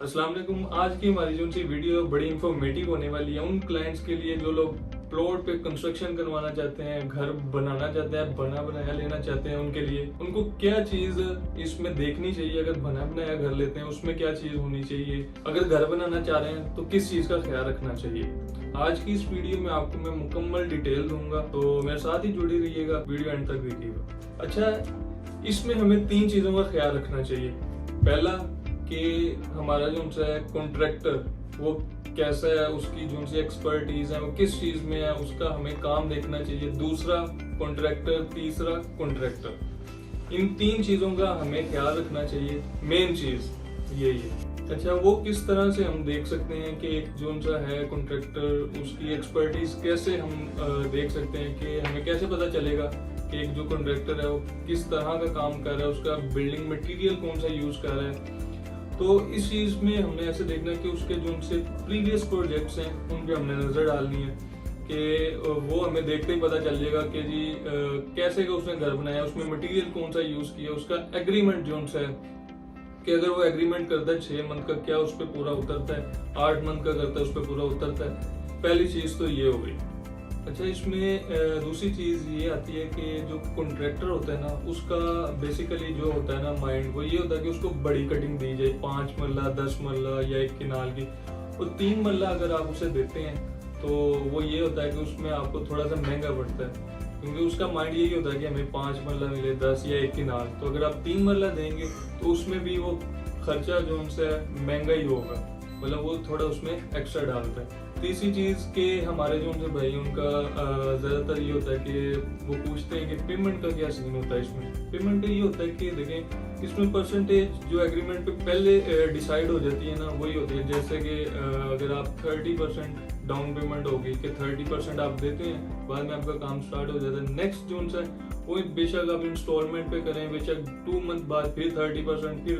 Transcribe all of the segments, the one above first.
अस्सलाम वालेकुम। आज की हमारी जो सी वीडियो बड़ी इंफॉर्मेटिव होने वाली है उन क्लाइंट्स के लिए जो लोग प्लॉट पे कंस्ट्रक्शन करवाना चाहते हैं, घर बनाना चाहते हैं, बना बनाया लेना चाहते हैं। उनके लिए उनको क्या चीज इसमें देखनी चाहिए, अगर बना बनाया घर लेते हैं उसमें क्या चीज होनी चाहिए, अगर घर बनाना चाह रहे हैं तो किस चीज का ख्याल रखना चाहिए। आज की इस वीडियो में आपको मैं मुकम्मल डिटेल दूंगा, तो मेरे साथ ही जुड़ी रहिएगा, वीडियो एंड तक देखिएगा। अच्छा, इसमें हमें 3 चीजों का ख्याल रखना चाहिए। पहला कि हमारा जो है कॉन्ट्रैक्टर वो कैसा है, उसकी जो सी एक्सपर्टीज है वो किस चीज में है, उसका हमें काम देखना चाहिए। दूसरा कॉन्ट्रैक्टर, तीसरा कॉन्ट्रैक्टर। इन 3 चीजों का हमें ख्याल रखना चाहिए। मेन चीज यही है। अच्छा, वो किस तरह से हम देख सकते हैं कि एक जो सा है कॉन्ट्रैक्टर, उसकी एक्सपर्टीज कैसे हम देख सकते हैं कि हमें कैसे पता चलेगा कि एक जो कॉन्ट्रैक्टर है वो किस तरह का काम कर रहा है, उसका बिल्डिंग मटेरियल कौन सा यूज कर रहा है। तो इस चीज में हमने ऐसे देखना है कि उसके जो उनसे प्रीवियस प्रोजेक्ट्स हैं उन पे हमने नजर डालनी है कि वो हमें देखते ही पता चल जाएगा कि जी कैसे का उसने घर बनाया, उसमें मटेरियल कौन सा यूज किया, उसका एग्रीमेंट जो है कि अगर वो एग्रीमेंट करता है 6 मंथ का, क्या उस पर पूरा उतरता है, 8 मंथ का करता है उस पर पूरा उतरता है। पहली चीज तो ये हो गई। अच्छा, इसमें दूसरी चीज ये आती है कि जो कॉन्ट्रैक्टर होता है ना, उसका बेसिकली जो होता है ना माइंड, वो ये होता है कि उसको बड़ी कटिंग दी जाए, 5 मरला 10 मरला या 1 किनाल की। और 3 मरला अगर आप उसे देते हैं तो वो ये होता है कि उसमें आपको थोड़ा सा महंगा पड़ता है, क्योंकि उसका माइंड यही होता है कि हमें 5 मरला मिले, 10 या 1 किनाल। तो अगर आप 3 मरला देंगे तो उसमें भी वो खर्चा जो उनसे महंगा ही होगा, मतलब वो थोड़ा उसमें एक्स्ट्रा डालता है। तीसरी चीज के हमारे जो उनसे भाई उनका ज्यादातर ये होता है कि वो पूछते हैं कि पेमेंट का क्या सीन होता है। इसमें पेमेंट का ये होता है कि देखें, इसमें परसेंटेज जो एग्रीमेंट पे पहले डिसाइड हो जाती है ना, वही होती है। जैसे कि अगर आप 30% डाउन पेमेंट होगी कि 30% आप देते हैं, बाद में आपका काम स्टार्ट हो जाता है। नेक्स्ट जो उनसे वो बेशक आप इंस्टॉलमेंट पे करें, बेशक 2 मंथ बाद फिर 30%, फिर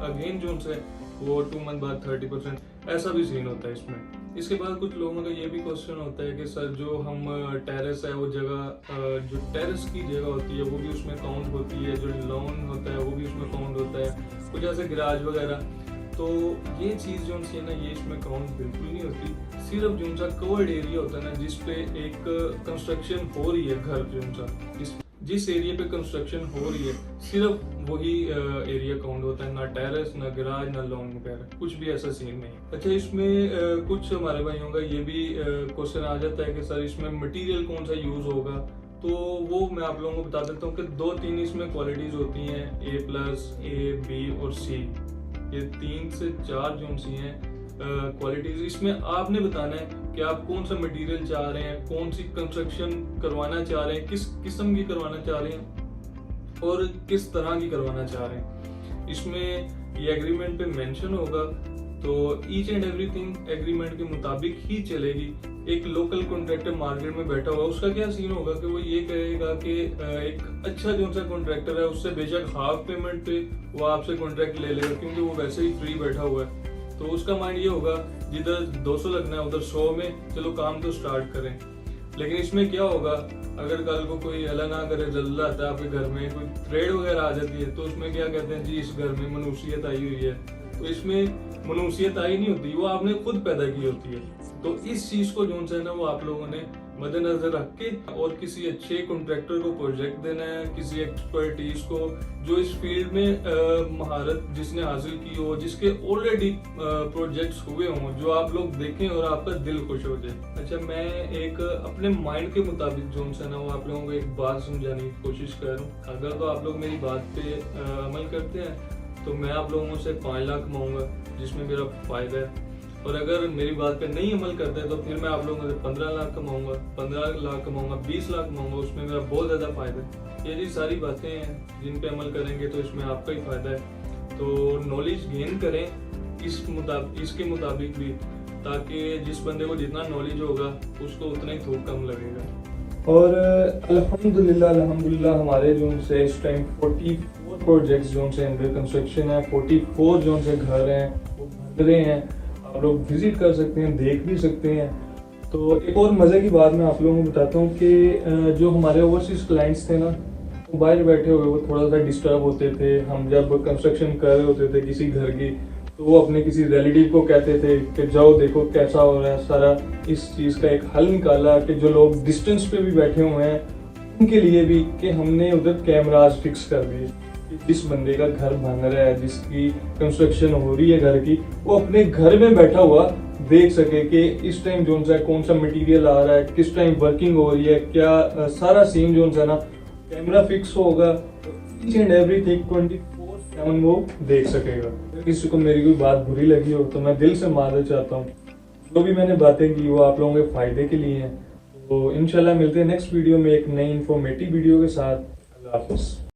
अगेन जो उनसे वो 2 मंथ बाद 30%, ऐसा भी सीन होता है इसमें। इसके बाद कुछ लोगों का ये भी क्वेश्चन होता है कि सर जो हम टेरेस है वो जगह, जो टेरेस की जगह होती है वो भी उसमें काउंट होती है, जो लॉन होता है वो भी उसमें काउंट होता है, कुछ ऐसे गैराज वगैरह। तो ये चीज़ जो है ना, ये इसमें काउंट बिल्कुल नहीं होती। सिर्फ जो सा कवर्ड एरिया होता है ना, जिसपे एक कंस्ट्रक्शन हो रही है, घर जो सा जिस एरिया पे कंस्ट्रक्शन हो रही है, सिर्फ वही एरिया काउंट होता है, ना टेरेस, ना गैराज, ना लॉन वगैरह, कुछ भी ऐसा सीन नहीं। अच्छा, इसमें कुछ हमारे भाइयों का ये भी क्वेश्चन आ जाता है कि सर इसमें मटेरियल कौन सा यूज होगा। तो वो मैं आप लोगों को बता देता हूँ कि 2-3 इसमें क्वालिटीज होती हैं, A+, A, B और C। ये 3 से 4 जो सी हैं क्वालिटीज। इसमें आपने बताना है कि आप कौन सा मटेरियल चाह रहे हैं, कौन सी कंस्ट्रक्शन करवाना चाह रहे हैं, किस किस्म की करवाना चाह रहे हैं और किस तरह की करवाना चाह रहे हैं। इसमें ये एग्रीमेंट पे मेंशन होगा, तो ईच एंड एवरीथिंग एग्रीमेंट के मुताबिक ही चलेगी। एक लोकल कॉन्ट्रैक्टर मार्केट में बैठा हुआ, उसका क्या सीन होगा कि वो ये कहेगा कि एक अच्छा जो सा कॉन्ट्रैक्टर है उससे बेशक हाफ पेमेंट पे वो आपसे कॉन्ट्रैक्ट ले लेगा, क्योंकि वो वैसे ही फ्री बैठा हुआ है। तो उसका माइंड ये होगा जिधर 200 लगना है उधर 100 में चलो काम तो स्टार्ट करें। लेकिन इसमें क्या होगा, अगर कल को कोई अल्लाह ना करे जल्ला आता है आपके घर में, कोई थ्रेड वगैरह आ जाती है, तो उसमें क्या कहते हैं जी इस घर में मनुष्यत आई हुई है। तो इसमें मनुष्यत आई नहीं होती, वो आपने खुद पैदा की होती है। तो इस चीज को जो है ना, वो आप लोगों ने मद्देनजर रख के और किसी अच्छे कॉन्ट्रैक्टर को प्रोजेक्ट देना है, किसी एक्सपर्टीज को जो इस फील्ड में महारत जिसने हासिल की हो, जिसके ऑलरेडी प्रोजेक्ट्स हुए हों, जो आप लोग देखें और आपका दिल खुश हो जाए। अच्छा, मैं एक अपने माइंड के मुताबिक जो है ना, वो आप लोगों को एक बात समझाने की कोशिश कर रहा हूँ। अगर तो आप लोग मेरी बात पे अमल करते हैं तो मैं आप लोगों से 5 लाख कमाऊंगा, जिसमें मेरा फायदा है। और अगर मेरी बात पे नहीं अमल करते तो फिर मैं आप लोगों से 15 लाख कमाऊंगा, 15 लाख कमाऊंगा, 20 लाख कमाऊंगा, उसमें मेरा बहुत ज्यादा फायदा है। ये जी सारी बातें हैं जिन पे अमल करेंगे तो इसमें आपका ही फायदा है। तो नॉलेज गेन करें इसके मुताबिक भी, ताकि जिस बंदे को जितना नॉलेज होगा उसको उतना ही थोक कम लगेगा। और अल्हम्दुलिल्लाह हमारे जो से इस टाइम 44 प्रोजेक्ट्स जो से अंडर कंस्ट्रक्शन है, 44 जो से घर हैं वो बन रहे हैं। आप लोग विजिट कर सकते हैं, देख भी सकते हैं। तो एक और मज़े की बात मैं आप लोगों को बताता हूँ कि जो हमारे ओवरसीज क्लाइंट्स थे ना, वो बाहर बैठे हुए वो थोड़ा सा डिस्टर्ब होते थे। हम जब कंस्ट्रक्शन कर रहे होते थे किसी घर की, तो वो अपने किसी रिलेटिव को कहते थे कि जाओ देखो कैसा हो रहा है सारा, इस चीज़ का एक हल निकाला कि जो लोग डिस्टेंस पे भी बैठे हुए हैं उनके लिए भी, कि हमने उधर कैमराज फिक्स कर दिए कि जिस बंदे का घर बन रहा है, जिसकी कंस्ट्रक्शन हो रही है घर की, वो अपने घर में बैठा हुआ देख सके कि इस टाइम जो सा कौन सा मटेरियल आ रहा है, किस टाइम वर्किंग हो रही है, क्या सारा सीन जो सा ना कैमरा फिक्स होगा, ईच एंड एवरीथिंग 24/7 वो देख सकेगा। अगर किसी को मेरी कोई बात बुरी लगी हो तो मैं दिल से माफ़ी चाहता हूँ। जो भी मैंने बातें की वो आप लोगों के फ़ायदे के लिए हैं। तो इंशाल्लाह मिलते हैं नेक्स्ट वीडियो में एक नई इन्फॉर्मेटिव वीडियो के साथ। अल्लाह हाफ़िज़।